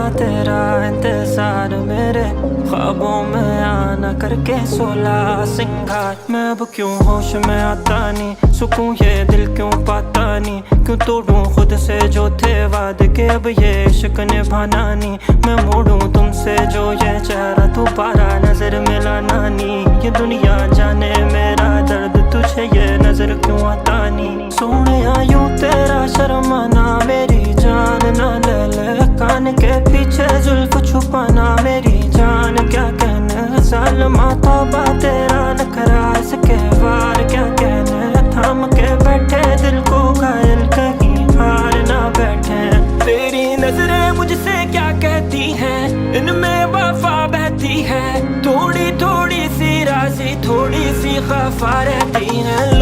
तेरा इंतजार, मेरे ख्वाबों में आना करके 16 सिंगार। मैं अब क्यों होश में आता नहीं, सुकून ये दिल क्यों पाता नहीं, क्यों तोड़ूं खुद से जो थे वादे के, अब ये इश्क निभाना नहीं। मैं मोड़ूं तुमसे जो ये चेहरा, दोबारा नजर मिलाना नहीं। ये दुनिया जाने मेरा दर्द, तुझे ये नजर क्यों आता नहीं। सोने यूं तेरा शर्माना, मेरी जान ना ले ले, कान के पीछे जुल्फ छुपाना, मेरी जान क्या कहने। जालिमा तौबा तेरा नखरा, इसके वार क्या कहने। थाम के बैठे दिल को घायल, कहीं हार ना बैठे। तेरी नजरें मुझसे क्या कहती हैं, इनमें वफा बहती है। थोड़ी थोड़ी सी राज़ी, थोड़ी सी खफा रहती है।